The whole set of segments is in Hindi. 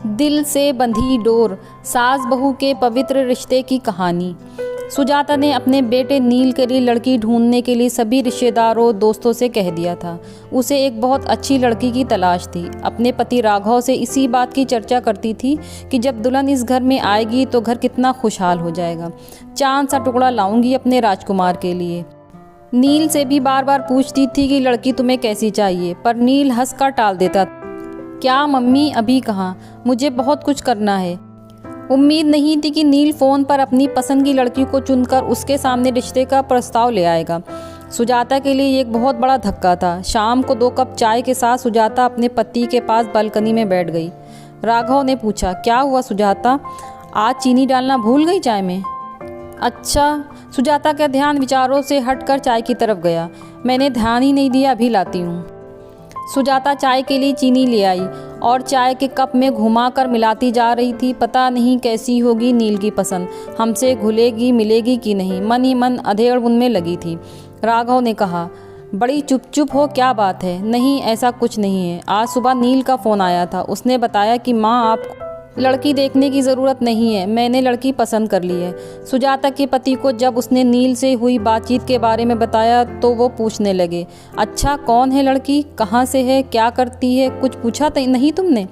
दिल से बंधी डोर, सास बहू के पवित्र रिश्ते की कहानी। सुजाता ने अपने बेटे नील के लिए लड़की ढूंढने के लिए सभी रिश्तेदारों दोस्तों से कह दिया था। उसे एक बहुत अच्छी लड़की की तलाश थी। अपने पति राघव से इसी बात की चर्चा करती थी कि जब दुल्हन इस घर में आएगी तो घर कितना खुशहाल हो जाएगा। चांद सा टुकड़ा लाऊंगी अपने राजकुमार के लिए। नील से भी बार बार पूछती थी कि लड़की तुम्हें कैसी चाहिए, पर नील हंसकर टाल देता। क्या मम्मी, अभी कहाँ, मुझे बहुत कुछ करना है। उम्मीद नहीं थी कि नील फ़ोन पर अपनी पसंद की लड़की को चुनकर उसके सामने रिश्ते का प्रस्ताव ले आएगा। सुजाता के लिए ये एक बहुत बड़ा धक्का था। शाम को 2 कप चाय के साथ सुजाता अपने पति के पास बालकनी में बैठ गई। राघव ने पूछा, क्या हुआ सुजाता, आज चीनी डालना भूल गई चाय में? अच्छा। सुजाता का ध्यान विचारों से हटकर चाय की तरफ गया। मैंने ध्यान ही नहीं दिया, अभी लाती हूँ। सुजाता चाय के लिए चीनी ले आई और चाय के कप में घुमाकर मिलाती जा रही थी। पता नहीं कैसी होगी नील की पसंद, हमसे घुलेगी मिलेगी कि नहीं, मन ही मन अधेड़ उनमें लगी थी। राघव ने कहा, बड़ी चुप चुप हो, क्या बात है? नहीं, ऐसा कुछ नहीं है। आज सुबह नील का फ़ोन आया था। उसने बताया कि माँ, आपको लड़की देखने की ज़रूरत नहीं है, मैंने लड़की पसंद कर ली है। सुजाता के पति को जब उसने नील से हुई बातचीत के बारे में बताया तो वो पूछने लगे, अच्छा कौन है लड़की, कहाँ से है, क्या करती है, कुछ पूछा नहीं तुमने?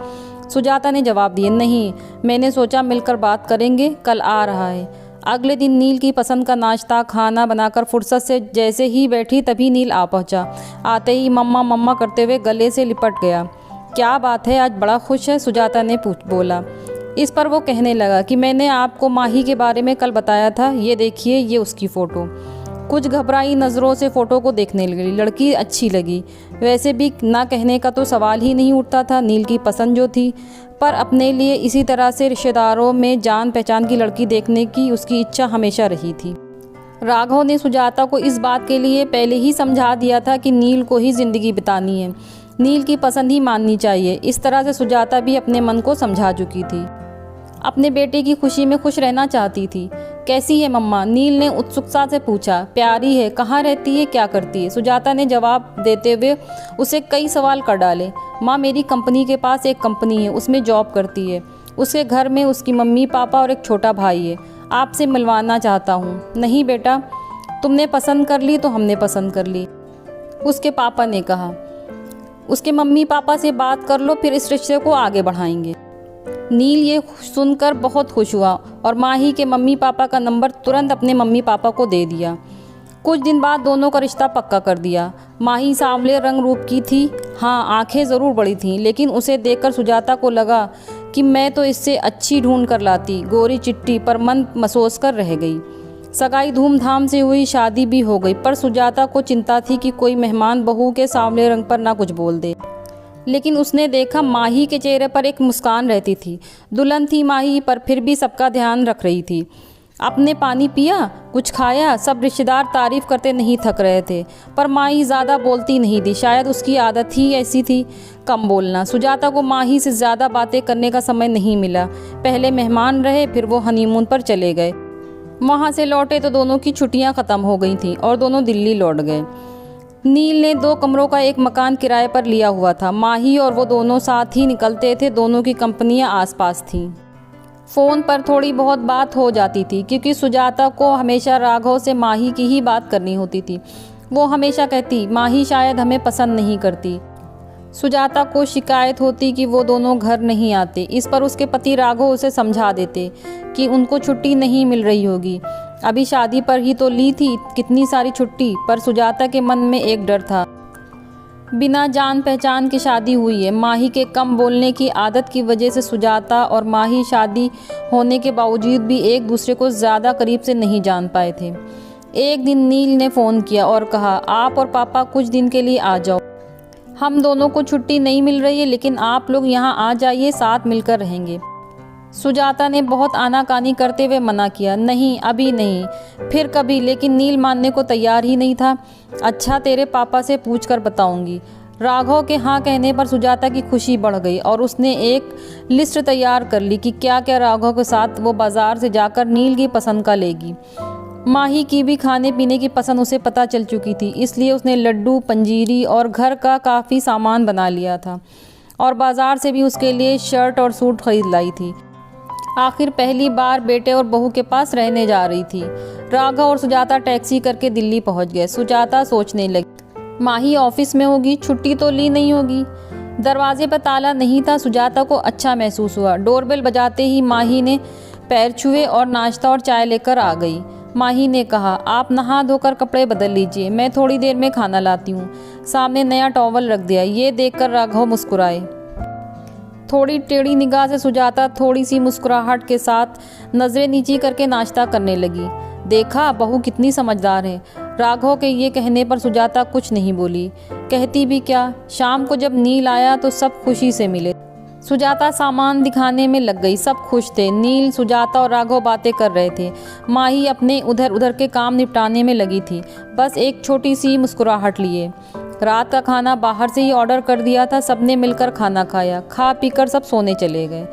सुजाता ने जवाब दिया, नहीं, मैंने सोचा मिलकर बात करेंगे, कल आ रहा है। अगले दिन नील की पसंद का नाश्ता खाना बनाकर फुर्सत से जैसे ही बैठी तभी नील आ पहुंचा। आते ही मम्मा मम्मा करते हुए गले से लिपट गया। क्या बात है, आज बड़ा खुश है? सुजाता ने बोला। इस पर वो कहने लगा कि मैंने आपको माही के बारे में कल बताया था, ये देखिए, ये उसकी फ़ोटो। कुछ घबराई नज़रों से फ़ोटो को देखने लगी। लड़की अच्छी लगी, वैसे भी ना कहने का तो सवाल ही नहीं उठता था, नील की पसंद जो थी। पर अपने लिए इसी तरह से रिश्तेदारों में जान पहचान की लड़की देखने की उसकी इच्छा हमेशा रही थी। राघव ने सुजाता को इस बात के लिए पहले ही समझा दिया था कि नील को ही ज़िंदगी बितानी है, नील की पसंद ही माननी चाहिए। इस तरह से सुजाता भी अपने मन को समझा चुकी थी। अपने बेटे की खुशी में खुश रहना चाहती थी। कैसी है मम्मा? नील ने उत्सुकता से पूछा। प्यारी है, कहाँ रहती है, क्या करती है? सुजाता ने जवाब देते हुए उसे कई सवाल कर डाले। माँ, मेरी कंपनी के पास एक कंपनी है, उसमें जॉब करती है। उसके घर में उसकी मम्मी पापा और एक छोटा भाई है। आपसे मिलवाना चाहता हूँ। नहीं बेटा, तुमने पसंद कर ली तो हमने पसंद कर ली, उसके पापा ने कहा। उसके मम्मी पापा से बात कर लो, फिर इस रिश्ते को आगे बढ़ाएंगे। नील ये सुनकर बहुत खुश हुआ और माही के मम्मी पापा का नंबर तुरंत अपने मम्मी पापा को दे दिया। कुछ दिन बाद दोनों का रिश्ता पक्का कर दिया। माही सांवले रंग रूप की थी, हाँ आंखें ज़रूर बड़ी थीं, लेकिन उसे देखकर सुजाता को लगा कि मैं तो इससे अच्छी ढूंढ कर लाती। गोरी चिट्टी, पर मन महसूस कर रह गई। सगाई धूमधाम से हुई, शादी भी हो गई, पर सुजाता को चिंता थी कि कोई मेहमान बहू के सांवले रंग पर ना कुछ बोल दे। लेकिन उसने देखा माही के चेहरे पर एक मुस्कान रहती थी। दुल्हन थी माही, पर फिर भी सबका ध्यान रख रही थी। आपने पानी पिया, कुछ खाया? सब रिश्तेदार तारीफ करते नहीं थक रहे थे, पर माही ज़्यादा बोलती नहीं थी। शायद उसकी आदत ही ऐसी थी, कम बोलना। सुजाता को माही से ज़्यादा बातें करने का समय नहीं मिला। पहले मेहमान रहे, फिर वो हनीमून पर चले गए। वहाँ से लौटे तो दोनों की छुट्टियाँ ख़त्म हो गई थीं और दोनों दिल्ली लौट गए। नील ने 2 कमरों का एक मकान किराए पर लिया हुआ था। माही और वो दोनों साथ ही निकलते थे। दोनों की कंपनियां आसपास थीं। फ़ोन पर थोड़ी बहुत बात हो जाती थी, क्योंकि सुजाता को हमेशा राघव से माही की ही बात करनी होती थी। वो हमेशा कहती, माही शायद हमें पसंद नहीं करती। सुजाता को शिकायत होती कि वो दोनों घर नहीं आते। इस पर उसके पति राघव उसे समझा देते कि उनको छुट्टी नहीं मिल रही होगी। अभी शादी पर ही तो ली थी कितनी सारी छुट्टी। पर सुजाता के मन में एक डर था, बिना जान पहचान की शादी हुई है। माही के कम बोलने की आदत की वजह से सुजाता और माही शादी होने के बावजूद भी एक दूसरे को ज़्यादा करीब से नहीं जान पाए थे। एक दिन नील ने फ़ोन किया और कहा, आप और पापा कुछ दिन के लिए आ जाओ, हम दोनों को छुट्टी नहीं मिल रही है, लेकिन आप लोग यहाँ आ जाइए, साथ मिलकर रहेंगे। सुजाता ने बहुत आनाकानी करते हुए मना किया, नहीं अभी नहीं, फिर कभी। लेकिन नील मानने को तैयार ही नहीं था। अच्छा, तेरे पापा से पूछकर बताऊंगी। राघव के हाँ कहने पर सुजाता की खुशी बढ़ गई और उसने एक लिस्ट तैयार कर ली कि क्या क्या राघव के साथ वो बाज़ार से जाकर नील की पसंद का लेगी। माही की भी खाने पीने की पसंद उसे पता चल चुकी थी, इसलिए उसने लड्डू, पंजीरी और घर का काफ़ी सामान बना लिया था। और बाज़ार से भी उसके लिए शर्ट और सूट खरीद लाई थी। आखिर पहली बार बेटे और बहू के पास रहने जा रही थी। राघव और सुजाता टैक्सी करके दिल्ली पहुंच गए। सुजाता सोचने लगी, माही ऑफिस में होगी, छुट्टी तो ली नहीं होगी। दरवाजे पर ताला नहीं था। सुजाता को अच्छा महसूस हुआ। डोरबेल बजाते ही माही ने पैर छुए और नाश्ता और चाय लेकर आ गई। माही ने कहा, आप नहा धोकर कपड़े बदल लीजिए, मैं थोड़ी देर में खाना लाती हूँ। सामने नया टॉवल रख दिया। ये देखकर राघव मुस्कुराए। थोड़ी टेढ़ी निगाह से सुजाता थोड़ी सी मुस्कुराहट के साथ नजरें नीची करके नाश्ता करने लगी। देखा, बहू कितनी समझदार है। राघव के ये कहने पर सुजाता कुछ नहीं बोली। कहती भी क्या, शाम को जब नील आया तो सब खुशी से मिले। सुजाता सामान दिखाने में लग गई। सब खुश थे। नील, सुजाता और राघव बातें कर रहे थे। माही अपने उधर उधर के काम निपटाने में लगी थी, बस एक छोटी सी मुस्कुराहट लिए। रात का खाना बाहर से ही ऑर्डर कर दिया था। सबने मिलकर खाना खाया। खा पीकर सब सोने चले गए।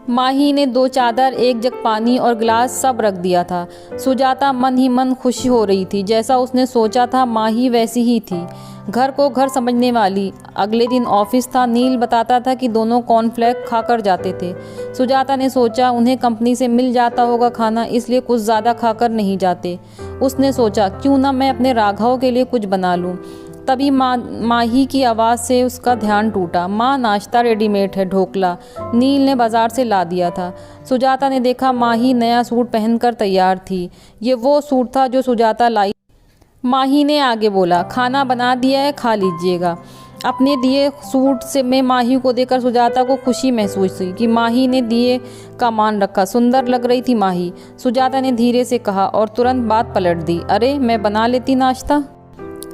माही ने 2 चादर, 1 जग पानी और गिलास सब रख दिया था। सुजाता मन ही मन खुश हो रही थी। जैसा उसने सोचा था माही वैसी ही थी, घर को घर समझने वाली। अगले दिन ऑफिस था। नील बताता था कि दोनों कॉर्नफ्लेक्स खाकर जाते थे। सुजाता ने सोचा उन्हें कंपनी से मिल जाता होगा खाना, इसलिए कुछ ज़्यादा खाकर नहीं जाते। उसने सोचा क्यों ना मैं अपने राघव के लिए कुछ बना लूँ। तभी माही की आवाज़ से उसका ध्यान टूटा। माँ, नाश्ता रेडीमेड है, ढोकला नील ने बाजार से ला दिया था। सुजाता ने देखा माही नया सूट पहनकर तैयार थी। ये वो सूट था जो सुजाता लाई। माही ने आगे बोला, खाना बना दिया है, खा लीजिएगा। अपने दिए सूट से में माही को देखकर सुजाता को खुशी महसूस हुई कि माही ने दिए का मान रखा। सुंदर लग रही थी माही। सुजाता ने धीरे से कहा और तुरंत बात पलट दी, अरे मैं बना लेती नाश्ता।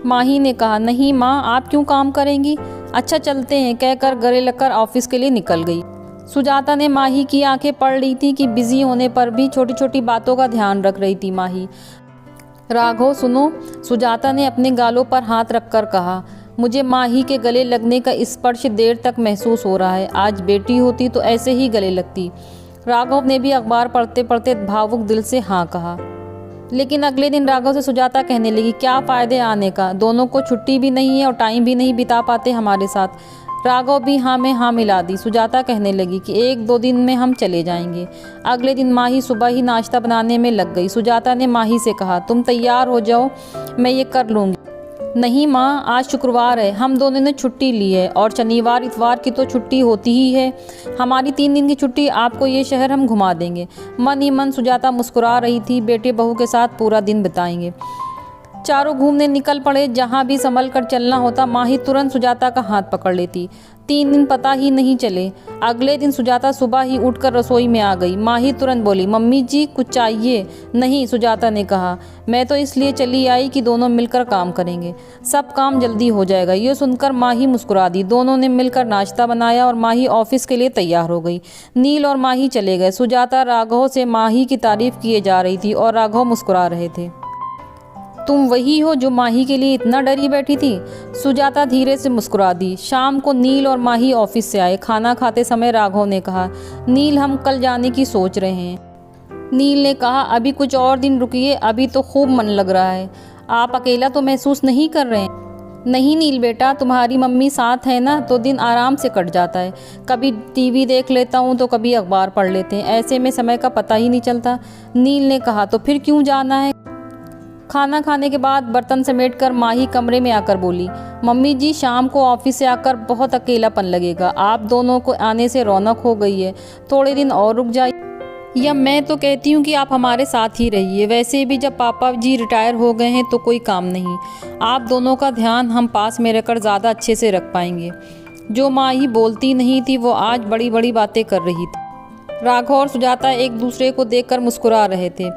माही ने कहा, नहीं माँ, आप क्यों काम करेंगी, अच्छा चलते हैं, कहकर गले लगकर ऑफिस के लिए निकल गई। सुजाता ने माही की आंखें पढ़ ली थी कि बिजी होने पर भी छोटी छोटी बातों का ध्यान रख रही थी माही। राघव सुनो, सुजाता ने अपने गालों पर हाथ रखकर कहा, मुझे माही के गले लगने का स्पर्श देर तक महसूस हो रहा है। आज बेटी होती तो ऐसे ही गले लगती। राघव ने भी अखबार पढ़ते पढ़ते भावुक दिल से हाँ कहा। लेकिन अगले दिन राघव से सुजाता कहने लगी, क्या फ़ायदे आने का, दोनों को छुट्टी भी नहीं है और टाइम भी नहीं बिता पाते हमारे साथ। राघव भी हाँ में हाँ मिला दी। सुजाता कहने लगी कि 1-2 दिन में हम चले जाएंगे। अगले दिन माही सुबह ही नाश्ता बनाने में लग गई। सुजाता ने माही से कहा, तुम तैयार हो जाओ, मैं ये कर लूँगी। नहीं माँ, आज शुक्रवार है, हम दोनों ने छुट्टी ली है और शनिवार इतवार की तो छुट्टी होती ही है। हमारी 3 दिन की छुट्टी, आपको ये शहर हम घुमा देंगे। मन ही मन सुजाता मुस्कुरा रही थी। बेटे बहू के साथ पूरा दिन बिताएंगे। चारों घूमने निकल पड़े। जहाँ भी संभल कर चलना होता माही तुरंत सुजाता का हाथ पकड़ लेती। 3 दिन पता ही नहीं चले। अगले दिन सुजाता सुबह ही उठकर रसोई में आ गई। माही तुरंत बोली, मम्मी जी कुछ चाहिए? नहीं, सुजाता ने कहा, मैं तो इसलिए चली आई कि दोनों मिलकर काम करेंगे, सब काम जल्दी हो जाएगा। ये सुनकर माही मुस्कुरा दी। दोनों ने मिलकर नाश्ता बनाया और माही ऑफिस के लिए तैयार हो गई। नील और माही चले गए। सुजाता राघव से माही की तारीफ किए जा रही थी और राघव मुस्कुरा रहे थे। तुम वही हो जो माही के लिए इतना डरी बैठी थी? सुजाता धीरे से मुस्कुरा दी। शाम को नील और माही ऑफिस से आए। खाना खाते समय राघव ने कहा, नील हम कल जाने की सोच रहे हैं। नील ने कहा, अभी कुछ और दिन रुकिए, अभी तो खूब मन लग रहा है। आप अकेला तो महसूस नहीं कर रहे हैं? नहीं नील बेटा, तुम्हारी मम्मी साथ है ना, तो दिन आराम से कट जाता है। कभी टीवी देख लेता हूँ तो कभी अखबार पढ़ लेते हैं, ऐसे में समय का पता ही नहीं चलता। नील ने कहा, तो फिर क्यों जाना है? खाना खाने के बाद बर्तन समेटकर माही कमरे में आकर बोली, मम्मी जी शाम को ऑफिस से आकर बहुत अकेलापन लगेगा। आप दोनों को आने से रौनक हो गई है, थोड़े दिन और रुक जाइए। या मैं तो कहती हूँ कि आप हमारे साथ ही रहिए। वैसे भी जब पापा जी रिटायर हो गए हैं तो कोई काम नहीं। आप दोनों का ध्यान हम पास में रहकर ज़्यादा अच्छे से रख पाएंगे। जो माही बोलती नहीं थी वो आज बड़ी बड़ी बातें कर रही थी। राघव और सुजाता एक दूसरे को देखकर मुस्कुरा रहे थे।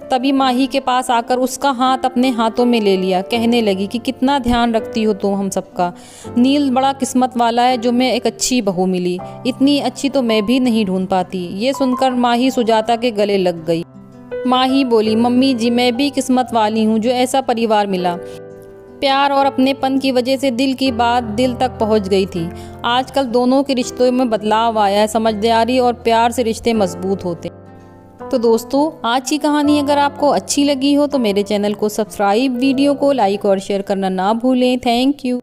तभी माही के पास आकर उसका हाथ अपने हाथों में ले लिया। कहने लगी कि कितना ध्यान रखती हो तुम हम सबका। नील बड़ा किस्मत वाला है जो मैं एक अच्छी बहू मिली। इतनी अच्छी तो मैं भी नहीं ढूंढ पाती। ये सुनकर माही सुजाता के गले लग गई। माही बोली, मम्मी जी मैं भी किस्मत वाली हूँ जो ऐसा परिवार मिला। प्यार और अपनेपन की वजह से दिल की बात दिल तक पहुँच गई थी। आजकल दोनों के रिश्तों में बदलाव आया है। समझदारी और प्यार से रिश्ते मजबूत होते। तो दोस्तों आज की कहानी अगर आपको अच्छी लगी हो तो मेरे चैनल को सब्सक्राइब, वीडियो को लाइक और शेयर करना ना भूलें। Thank you.